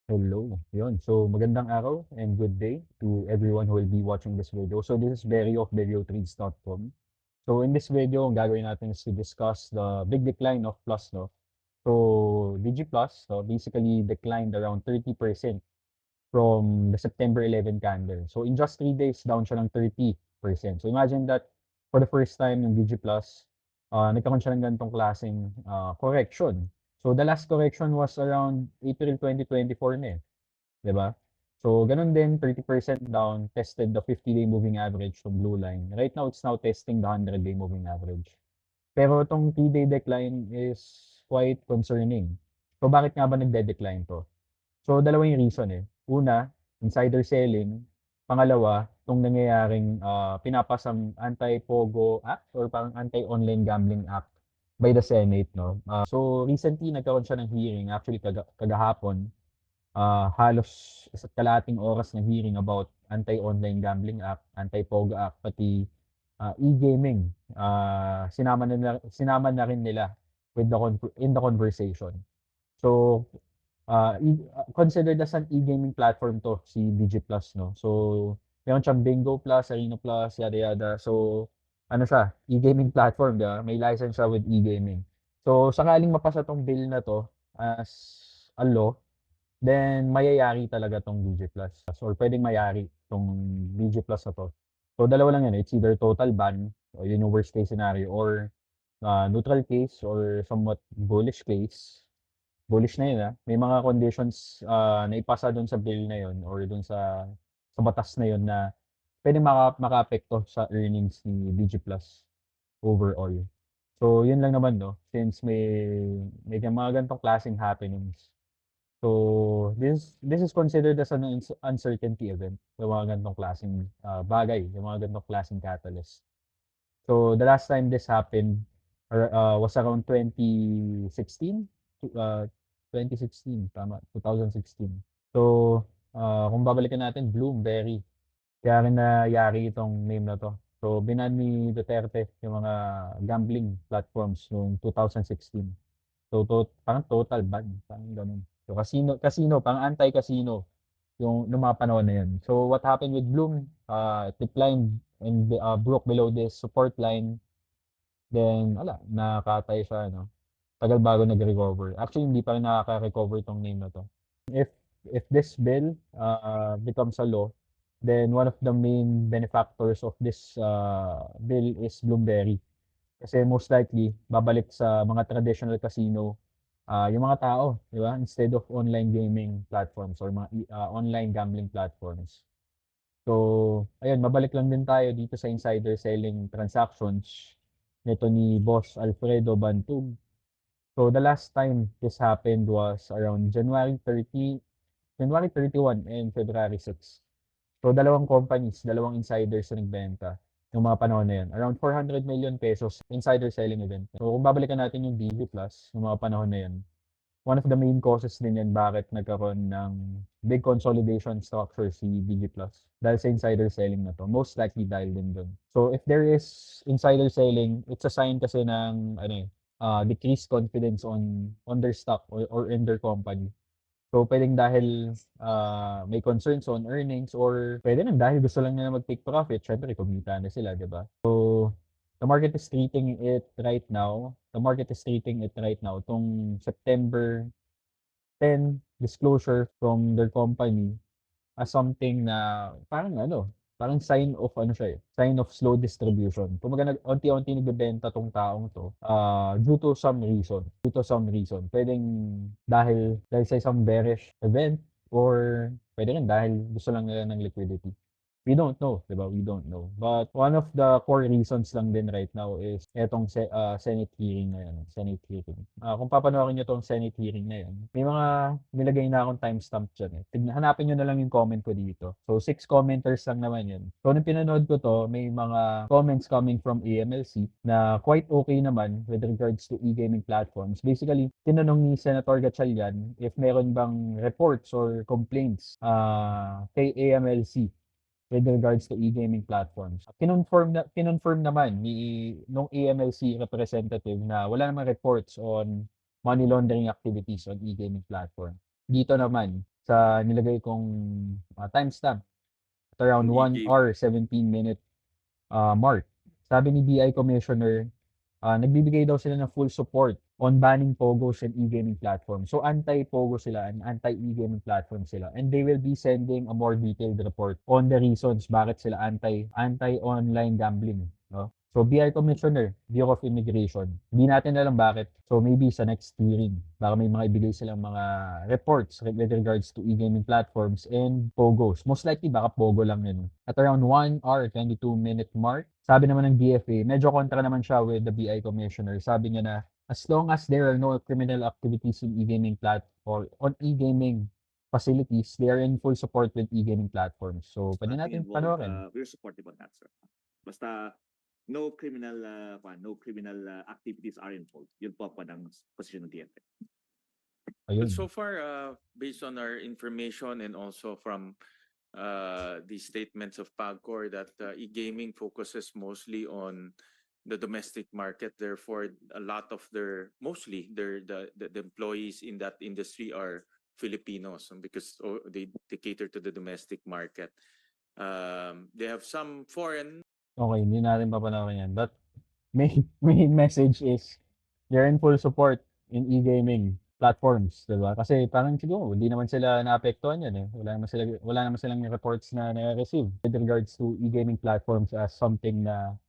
Hello. Yun. So, magandang araw and good day to everyone who will be watching this video. So, this is Berry of BerryOTrades.com. So, in this video, ang gagawin natin is to discuss the big decline of Plus, no? So, DG Plus, so basically declined around 30% from the September 11 candle. So, in just 3 days, down siya ng 30%. So, imagine that for the first time yung DG Plus, nagkaroon siya ng ganitong klaseng correction. So, the last correction was around April 2024 na eh. 'Di ba? So, gano'n din 30% down, tested the 50-day moving average from blue line. Right now, it's now testing the 100-day moving average. Pero itong 3-day decline is quite concerning. So, bakit nga ba nagde-decline 'to? So, dalawa yung reason, eh. Una, insider selling. Pangalawa, 'tong nangyayaring, pinapasang Anti-POGO Act or parang Anti-Online Gambling Act by the Senate, 'no? So, recently nagkaroon siya ng hearing, actually kagahapon. Halos isa't kalahating oras na hearing about Anti-Online Gambling Act, Anti-POGO Act, pati, e-gaming. Sinama na rin nila with in the conversation. So, considered as an e-gaming platform 'to, si DG Plus, 'no. So, meron siyang Bingo Plus, Arena Plus, yada yada. So, ano siya, e-gaming platform, 'di ba? May license siya with e-gaming. So, sakaling mapasa 'tong bill na 'to as a law, then mayayari talaga 'tong DG Plus or puwedeng mayari 'tong DG Plus na 'to. So, dalawa lang 'yan, eh, it's either total ban o yun yung worst case scenario or, neutral case or somewhat bullish case. Bullish na yun, may mga conditions, na ipasa dun sa bill na yun or dun sa batas na yun na puwedeng makaapekto sa earnings ni DG Plus overall. So, yun lang naman 'no, since may mga ganitong klaseng happenings. So, this is considered as an uncertainty event, yung mga ganitong klaseng, bagay, yung mga ganitong klaseng catalyst. So, the last time this happened was around 2016, to 2016 tama, 2016. So, kung babalikan natin Bloomberry, kaya rin nangyari itong name na 'to. So, binan ni Duterte yung mga gambling platforms noong 2016. So, parang total ban, parang gano'n. So, casino casino, parang anti-casino nung mga panahon na yun. So, what happened with Bloom, it declined and, broke below this support line. Then wala, nakatay siya 'no. Tagal bago nag-recover. Actually, hindi pa rin nakaka-recover 'tong name na 'to. If if this bill, becomes a law, then one of the main benefactors of this, bill is Bloomberry. Kasi most likely babalik sa mga traditional casino, yung mga tao, 'di ba? Instead of online gaming platforms or mga online gambling platforms. So, ayun, mabalik lang din tayo dito sa insider selling transactions nito ni Boss Alfredo Bantug. So, the last time this happened was around January 31 and February 6. So, dalawang companies, dalawang insiders na nagbenta nung mga panahon na yun. Around 400 million pesos insider selling event. So, kung babalikan natin yung DG Plus nung mga panahon na yun, one of the main causes din yan bakit nagkaroon ng big consolidation structure si DG Plus dahil sa insider selling na 'to, most likely dahil din dun. So, if there is insider selling, it's a sign kasi ng ano, decreased confidence on their stock or in their company. So, puwedeng dahil, may concerns on earnings or puwede rin dahil gusto lang nila mag-take profit, siyempre kumita na sila, 'di ba? So, the market is treating it right now, 'tong September 10 disclosure from their company as something na parang ano, parang sign of ano siya, sign of slow distribution. Kumbaga unti-unti nagbebenta 'tong taong 'to, due to some reason. Puwedeng dahil sa isang bearish event or puwede rin dahil gusto lang nila ng liquidity. We don't know, 'di ba? We don't know. But one of the core reasons lang din right now is etong Senate hearing na 'yan, Senate hearing. Kung papanoorin niyo 'tong Senate hearing na 'yan, may mga nilagay na akong timestamp diyan, eh. Hanapin niyo na lang yung comment ko dito. So, 6 commenters lang naman 'yun. So, nung pinanood ko 'to, may mga comments coming from AMLC na quite okay naman with regards to e-gaming platforms. Basically, tinanong ni Senator Gatchalian if meron bang reports or complaints, kay AMLC with regards to e-gaming platforms. Kinonfirm naman nung AMLC representative na wala namang reports on money laundering activities on e-gaming platform. Dito naman sa nilagay kong, timestamp at around Yung 1 e-game. hour 17 minute mark. Sabi ni BI Commissioner, nagbibigay daw sila ng full support on banning POGOs and e-gaming platform. So anti-POGO sila and anti-e-gaming platform sila. And they will be sending a more detailed report on the reasons bakit sila anti-online gambling, no? So BI Commissioner, Bureau of Immigration, hindi natin alam bakit. So maybe sa next hearing, baka may mga ibigay silang mga reports with regards to e-gaming platforms and POGOs. Most likely baka POGO lang yun. At around 1 hour 22 minute mark, sabi naman ng DFA, medyo kontra naman siya with the BI Commissioner. Sabi niya na as long as there are no criminal activities in e-gaming or on e-gaming facilities, they are in full support with e-gaming platforms. So, pwede Nothing natin involved. panoorin. We're supportive on that, sir. Basta no criminal activities are involved. Yun po ang position ng DFA. But Ayun. so far, based on our information and also from the statements of PAGCOR, that e-gaming focuses mostly on the domestic market. Therefore, a lot of the employees in that industry are Filipinos, because they cater to the domestic market. They have some foreign. Okay, hindi natin papanoorin yan. But main message is they're in full support in e-gaming platforms, 'di ba? Kasi parang siguro hindi naman sila naapektuhan yan, eh. Wala naman silang reports na nare-receive with regards to e-gaming platforms as something na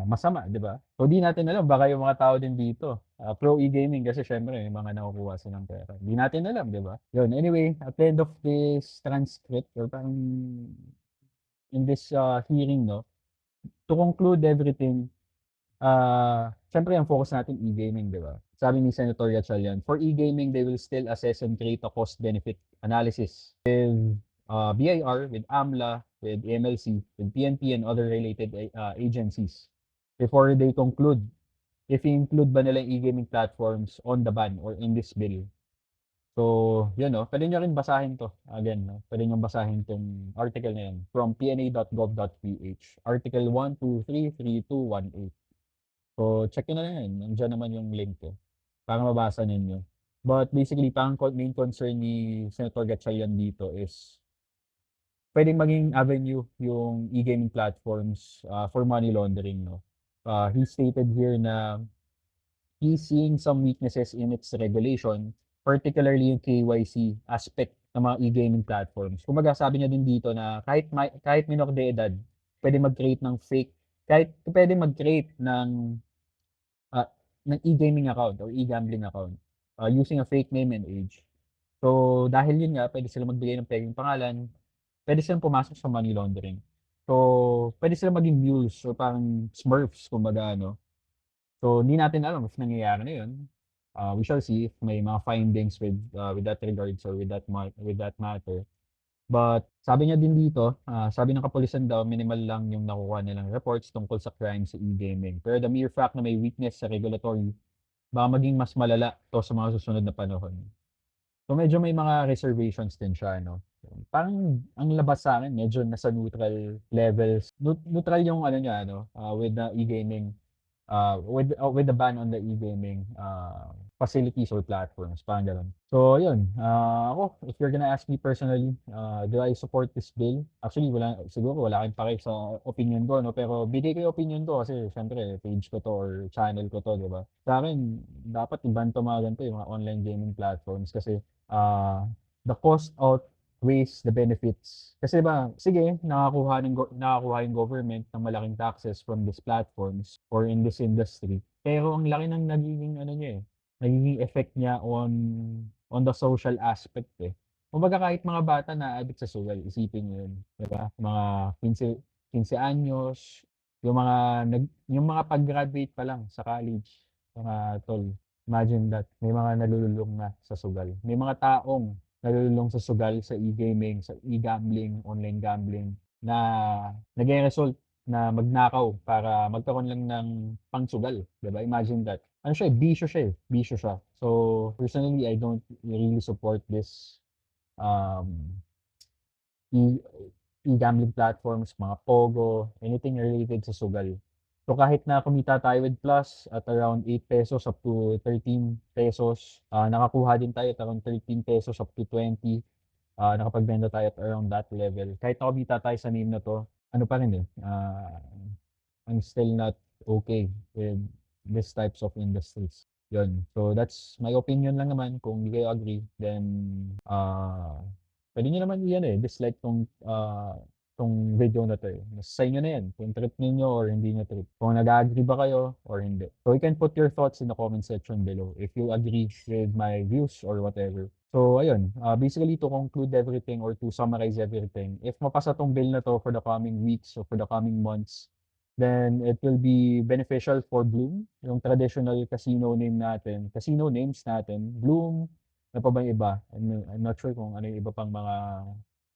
masama, 'di ba? So di natin alam baka yung mga tao din dito, pro e-gaming kasi siyempre may mga nakukuha silang pera. Di natin alam, 'di ba? Yun, anyway, at the end of this transcript or parang in this hearing, no, to conclude everything, siyempre ang focus natin e-gaming, 'di ba? Sabi ni Senator Gatchalian, for e-gaming, they will still assess and create a cost-benefit analysis with BIR, with AMLA, with MLC, with PNP and other related agencies before they conclude if i-include ba nila yung e-gaming platforms on the ban or in this bill. So, yun, no, pwede nyo rin basahin 'to. Again, no, pwede niyong basahin 'tong article na yun from pna.gov.ph, Article 1, 2, 3, 3, 2, 1, 8. So, check nyo na yan. Nandiyan naman yung link ko para mabasa ninyo. But basically, parang main concern ni Senator Gatchalian dito is pwedeng maging avenue yung e-gaming platforms for money laundering, no? He stated here na he's seeing some weaknesses in its regulation, particularly yung KYC aspect ng mga e-gaming platforms. Kumbaga, sabi niya din dito na kahit minor de edad, pwede mag-create ng fake, kahit pwede mag-create ah, ng e-gaming account or e-gambling account using a fake name and age. So, dahil yun nga, pwede sila magbigay ng pekeng pangalan, pwede silang pumasok sa money laundering. So, pwede silang maging mules or parang smurfs, kumbaga, ano. So, hindi natin alam if nangyayari na yun. We shall see if may mga findings with that regards or with that matter. But sabi niya din dito, sabi ng kapulisan daw minimal lang yung nakukuha nilang reports tungkol sa crime sa e-gaming. Pero the mere fact na may weakness sa regulatory, baka maging mas malala 'to sa mga susunod na panahon. So medyo may mga reservations din siya, no? Parang ang labas sa akin medyo nasa neutral levels. Neutral yung ano niya, ano, with the e-gaming, with the ban on the e-gaming facilities or platforms, parang gano'n. So yun, ako, if you're gonna ask me personally, do I support this bill? Actually, siguro wala kayong pake sa opinion ko, no? Pero bigay ko yung opinion ko kasi siyempre page ko 'to or channel ko 'to, 'di ba? Sa'kin dapat i-ban 'tong mga ganito, yung mga online gaming platforms kasi the cost outweighs the benefits. Kasi ba, sige, nakakuha yung government ng malaking taxes from these platforms or in this industry. Pero ang laki ng nagiging ano niya, nagiging effect niya on the social aspect, eh. Kumbaga kahit mga bata na-a-addict sa sugal, isipin niyo yun, 'di ba? Mga 15 anyos, yung mga pag-graduate pa lang sa college, mga tol. Imagine that, may mga nalululong na sa sugal. May mga taong nalululong sa sugal, sa e-gaming, sa e-gambling, online gambling na nagre-result na magnakaw para magkaroon lang ng pangsugal, 'di ba? Imagine that. Ano siya, bisyo siya. So, personally, I don't really support this um, e e-gambling platforms, mga POGO, anything related sa sugal. So kahit na kumita tayo with plus at around 8 pesos up to 13 pesos, nakakuha din tayo at around 13 pesos up to 20, nakapagbenta tayo at around that level. Kahit na kumita tayo sa name na 'to, ano pa rin, I'm still not okay with these types of industries. Yun. So that's my opinion lang naman. Kung hindi kayo agree, then pwede niyo naman dislike tong video na 'to, eh. Nasa sa inyo na 'yan kung trip ninyo or hindi niyo trip. Kung nag-a-agree ba kayo or hindi. So you can put your thoughts in the comment section below if you agree with my views or whatever. So ayun, basically to conclude everything or to summarize everything, if mapasa 'tong bill na 'to for the coming weeks or for the coming months, then it will be beneficial for Bloom, yung traditional casino names natin. Bloom, ano pa ba yung iba? I'm not sure kung ano yung iba pang mga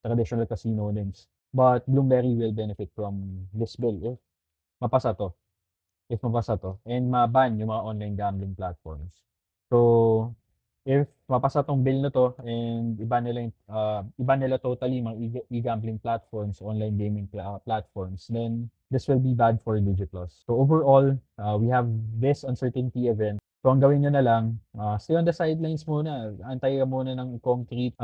traditional casino names. But Bloomberry will benefit from this bill mapasa 'to, if mapasa 'to and ma-ban yung mga online gambling platforms. So, if mapasa 'tong bill na 'to and iba nila totally yung mga e-gambling platforms, online gaming platforms, then this will be bad for DigiPlus. So overall, we have this uncertainty event. So ang gawin niyo na lang, stay on the sidelines muna, antayin ka muna ng concrete,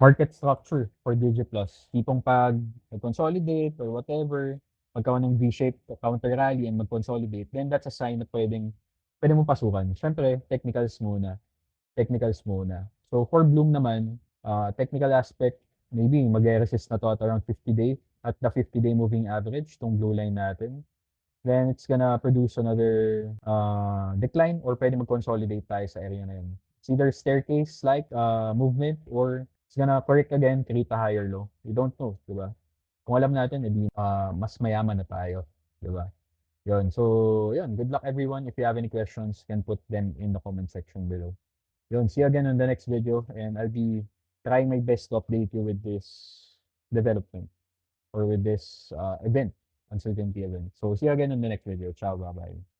market structure for DigiPlus. Tipong 'pag nag-consolidate or whatever, magkaroon ng V-shaped counter rally and mag-consolidate, then that's a sign na pwede mong pasukan. Siyempre technicals muna. So for Bloom naman, technical aspect, maybe magre-resist na 'to at around 50-day, at the 50-day moving average, 'tong blue line natin. Then it's gonna produce another, decline or pwede mag-consolidate tayo sa area na yun. It's either staircase-like, movement or it's gonna correct again, create a higher low. We don't know, 'di ba? Kung alam natin, edi, mas mayaman na tayo, 'di ba? Yun. So, yun. Good luck everyone. If you have any questions, you can put them in the comment section below. Yun. See you again on the next video and I'll be trying my best to update you with this development or with this, event, uncertainty event. So see you again on the next video. Ciao, bye-bye.